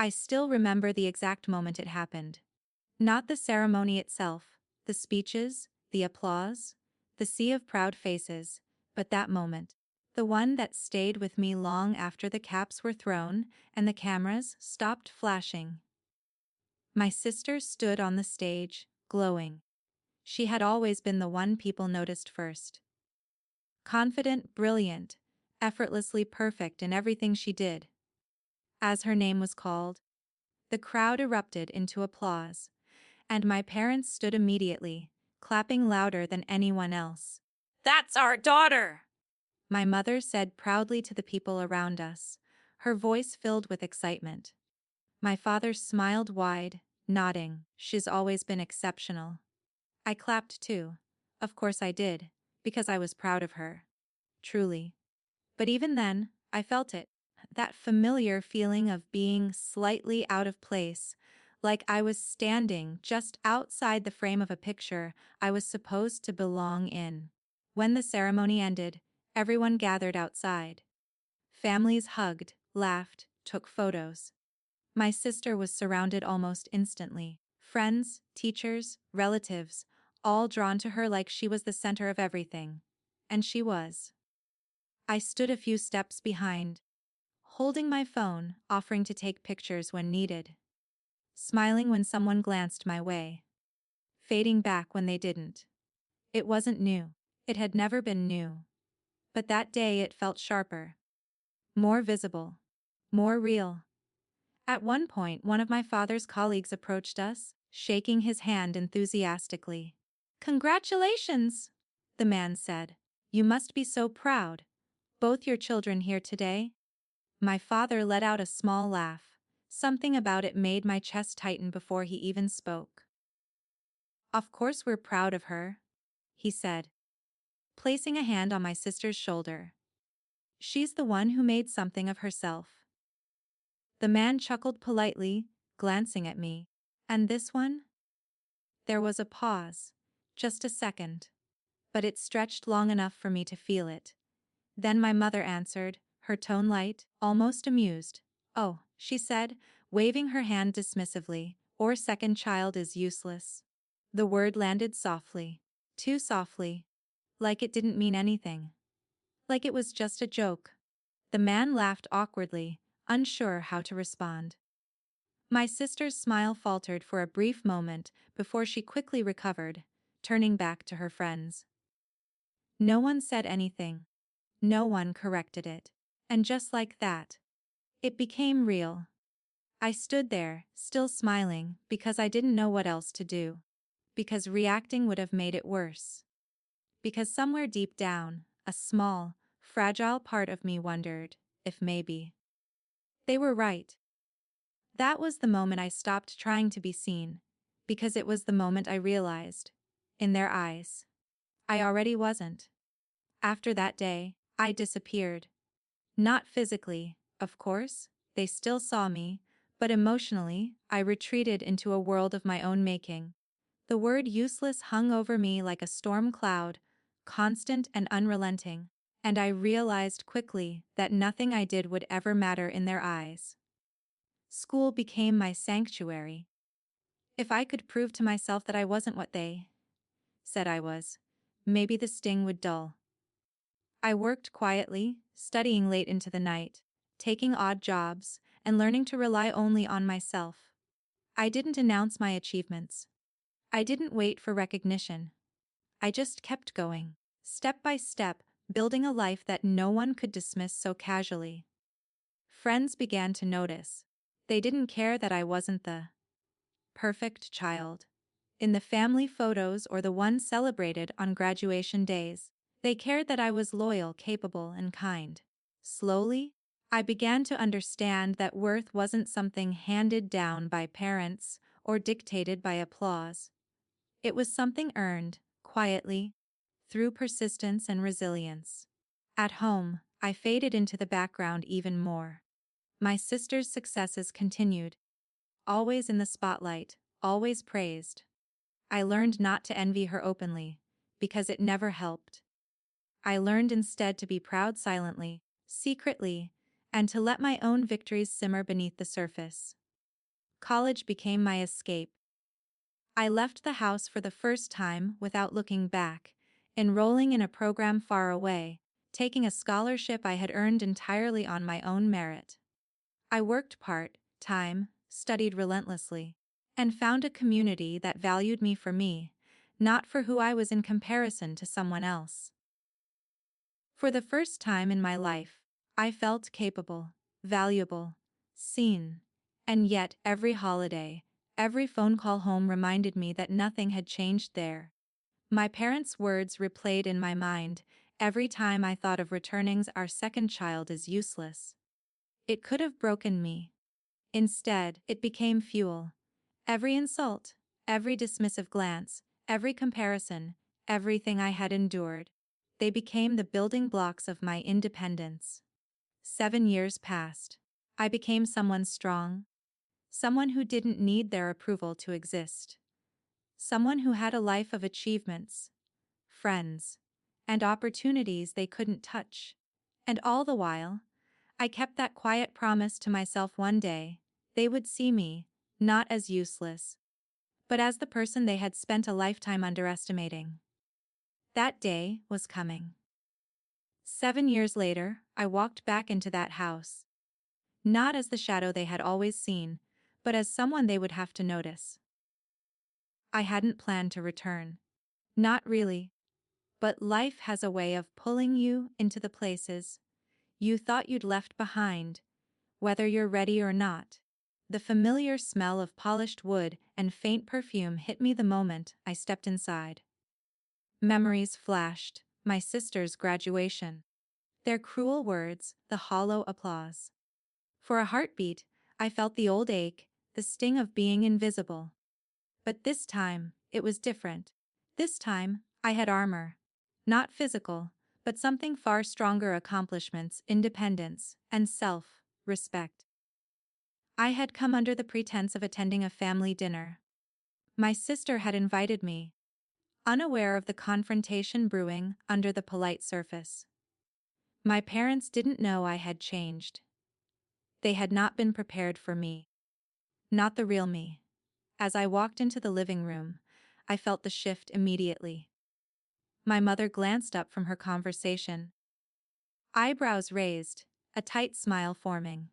I still remember the exact moment it happened. Not the ceremony itself, the speeches, the applause, the sea of proud faces, but that moment. The one that stayed with me long after the caps were thrown and the cameras stopped flashing. My sister stood on the stage, glowing. She had always been the one people noticed first. Confident, brilliant, effortlessly perfect in everything she did. As her name was called, the crowd erupted into applause, and my parents stood immediately, clapping louder than anyone else. "That's our daughter!" my mother said proudly to the people around us, her voice filled with excitement. My father smiled wide, nodding. "She's always been exceptional." I clapped too. Of course I did, because I was proud of her. Truly. But even then, I felt it. That familiar feeling of being slightly out of place, like I was standing just outside the frame of a picture I was supposed to belong in. When the ceremony ended, everyone gathered outside. Families hugged, laughed, took photos. My sister was surrounded almost instantly. Friends, teachers, relatives, all drawn to her like she was the center of everything. And she was. I stood a few steps behind, holding my phone, offering to take pictures when needed. Smiling when someone glanced my way. Fading back when they didn't. It wasn't new. It had never been new. But that day it felt sharper. More visible. More real. At one point, one of my father's colleagues approached us, shaking his hand enthusiastically. "Congratulations!" the man said. "You must be so proud. Both your children here today?" My father let out a small laugh. Something about it made my chest tighten before he even spoke. "Of course we're proud of her," he said, placing a hand on my sister's shoulder. "She's the one who made something of herself." The man chuckled politely, glancing at me. "And this one?" There was a pause. Just a second. But it stretched long enough for me to feel it. Then my mother answered, her tone light, almost amused. "Oh," she said, waving her hand dismissively, "our second child is useless." The word landed softly. Too softly. Like it didn't mean anything. Like it was just a joke. The man laughed awkwardly, unsure how to respond. My sister's smile faltered for a brief moment before she quickly recovered, turning back to her friends. No one said anything. No one corrected it. And just like that, it became real. I stood there, still smiling, because I didn't know what else to do. Because reacting would have made it worse. Because somewhere deep down, a small, fragile part of me wondered if maybe they were right. That was the moment I stopped trying to be seen, because it was the moment I realized, in their eyes, I already wasn't. After that day, I disappeared. Not physically, of course, they still saw me, but emotionally, I retreated into a world of my own making. The word useless hung over me like a storm cloud, constant and unrelenting, and I realized quickly that nothing I did would ever matter in their eyes. School became my sanctuary. If I could prove to myself that I wasn't what they said I was, maybe the sting would dull. I worked quietly, studying late into the night, taking odd jobs, and learning to rely only on myself. I didn't announce my achievements. I didn't wait for recognition. I just kept going, step by step, building a life that no one could dismiss so casually. Friends began to notice. They didn't care that I wasn't the perfect child in the family photos or the one celebrated on graduation days. They cared that I was loyal, capable, and kind. Slowly, I began to understand that worth wasn't something handed down by parents or dictated by applause. It was something earned, quietly, through persistence and resilience. At home, I faded into the background even more. My sister's successes continued, always in the spotlight, always praised. I learned not to envy her openly, because it never helped. I learned instead to be proud silently, secretly, and to let my own victories simmer beneath the surface. College became my escape. I left the house for the first time without looking back, enrolling in a program far away, taking a scholarship I had earned entirely on my own merit. I worked part-time, studied relentlessly, and found a community that valued me for me, not for who I was in comparison to someone else. For the first time in my life, I felt capable, valuable, seen. And yet, every holiday, every phone call home reminded me that nothing had changed there. My parents' words replayed in my mind every time I thought of returning. Our second child is useless. It could have broken me. Instead, it became fuel. Every insult, every dismissive glance, every comparison, everything I had endured. They became the building blocks of my independence. 7 years passed. I became someone strong. Someone who didn't need their approval to exist. Someone who had a life of achievements, friends, and opportunities they couldn't touch. And all the while, I kept that quiet promise to myself: one day, they would see me, not as useless, but as the person they had spent a lifetime underestimating. That day was coming. 7 years later, I walked back into that house. Not as the shadow they had always seen, but as someone they would have to notice. I hadn't planned to return. Not really. But life has a way of pulling you into the places you thought you'd left behind, whether you're ready or not. The familiar smell of polished wood and faint perfume hit me the moment I stepped inside. Memories flashed: my sister's graduation, their cruel words, the hollow applause. For a heartbeat, I felt the old ache, the sting of being invisible. But this time, it was different. This time, I had armor. Not physical, but something far stronger: accomplishments, independence, and self-respect. I had come under the pretense of attending a family dinner. My sister had invited me, unaware of the confrontation brewing under the polite surface. My parents didn't know I had changed. They had not been prepared for me. Not the real me. As I walked into the living room, I felt the shift immediately. My mother glanced up from her conversation. Eyebrows raised, a tight smile forming.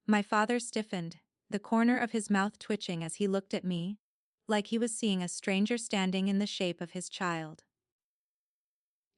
My father stiffened, the corner of his mouth twitching as he looked at me, like he was seeing a stranger standing in the shape of his child.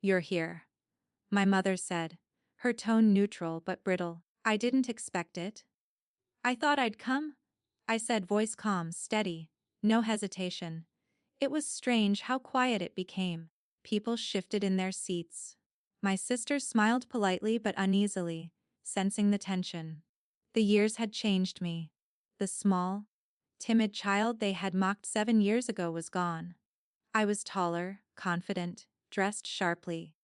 "You're here," my mother said, her tone neutral but brittle. "I didn't expect it." "I thought I'd come," I said, voice calm, steady, no hesitation. It was strange how quiet it became. People shifted in their seats. My sister smiled politely but uneasily, sensing the tension. The years had changed me. The small, timid child they had mocked 7 years ago was gone. I was taller, confident, dressed sharply,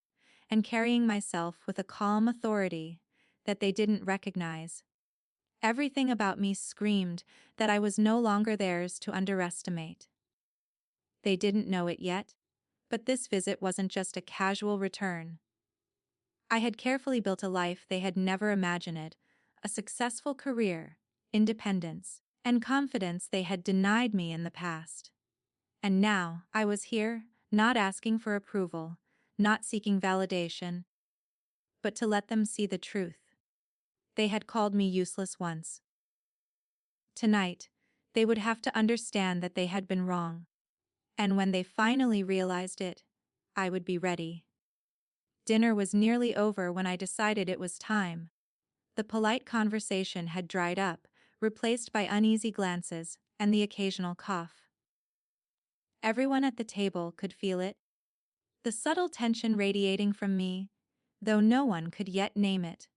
and carrying myself with a calm authority that they didn't recognize. Everything about me screamed that I was no longer theirs to underestimate. They didn't know it yet, but this visit wasn't just a casual return. I had carefully built a life they had never imagined, a successful career, independence, and confidence they had denied me in the past. And now, I was here, not asking for approval, not seeking validation, but to let them see the truth. They had called me useless once. Tonight, they would have to understand that they had been wrong. And when they finally realized it, I would be ready. Dinner was nearly over when I decided it was time. The polite conversation had dried up, replaced by uneasy glances and the occasional cough. Everyone at the table could feel it, the subtle tension radiating from me, though no one could yet name it.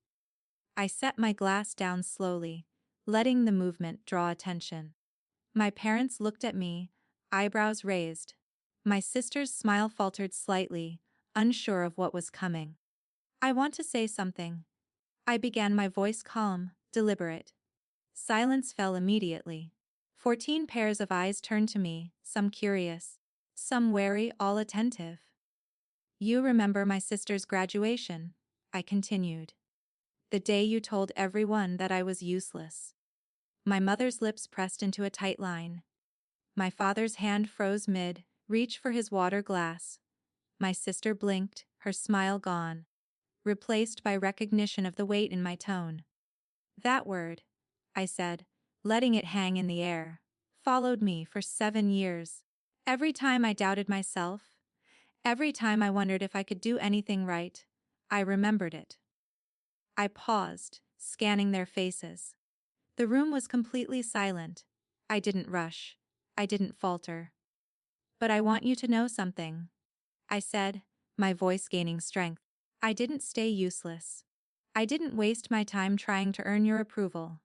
I set my glass down slowly, letting the movement draw attention. My parents looked at me, eyebrows raised. My sister's smile faltered slightly, unsure of what was coming. "I want to say something," I began, my voice calm, deliberate. Silence fell immediately. 14 pairs of eyes turned to me, some curious, some wary, all attentive. "You remember my sister's graduation," I continued. "The day you told everyone that I was useless." My mother's lips pressed into a tight line. My father's hand froze mid-reach for his water glass. My sister blinked, her smile gone, replaced by recognition of the weight in my tone. That word, I said, letting it hang in the air, followed me for 7 years. Every time I doubted myself, every time I wondered if I could do anything right, I remembered it. I paused, scanning their faces. The room was completely silent. I didn't rush. I didn't falter. But I want you to know something, I said, my voice gaining strength. I didn't stay useless. I didn't waste my time trying to earn your approval.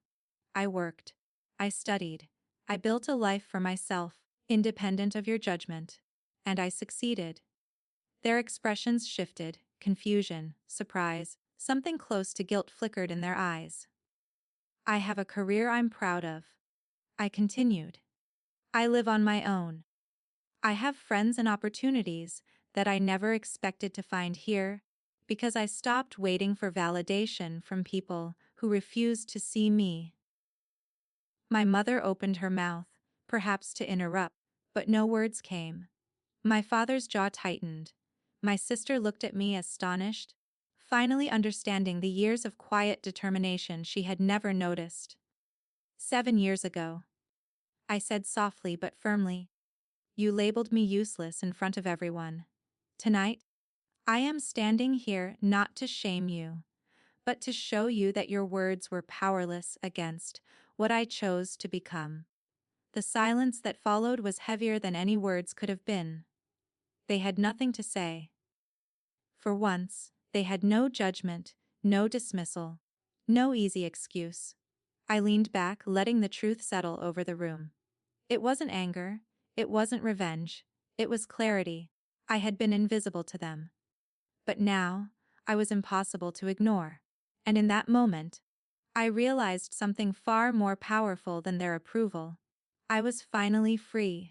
I worked. I studied. I built a life for myself, independent of your judgment. And I succeeded. Their expressions shifted, confusion, surprise, something close to guilt flickered in their eyes. I have a career I'm proud of, I continued. I live on my own. I have friends and opportunities that I never expected to find here, because I stopped waiting for validation from people who refused to see me. My mother opened her mouth, perhaps to interrupt, but no words came. My father's jaw tightened. My sister looked at me astonished, finally understanding the years of quiet determination she had never noticed. 7 years ago, I said softly but firmly, you labeled me useless in front of everyone. Tonight, I am standing here not to shame you, but to show you that your words were powerless against what I chose to become. The silence that followed was heavier than any words could have been. They had nothing to say. For once, they had no judgment, no dismissal, no easy excuse. I leaned back, letting the truth settle over the room. It wasn't anger, it wasn't revenge, it was clarity. I had been invisible to them. But now, I was impossible to ignore. And in that moment, I realized something far more powerful than their approval. I was finally free.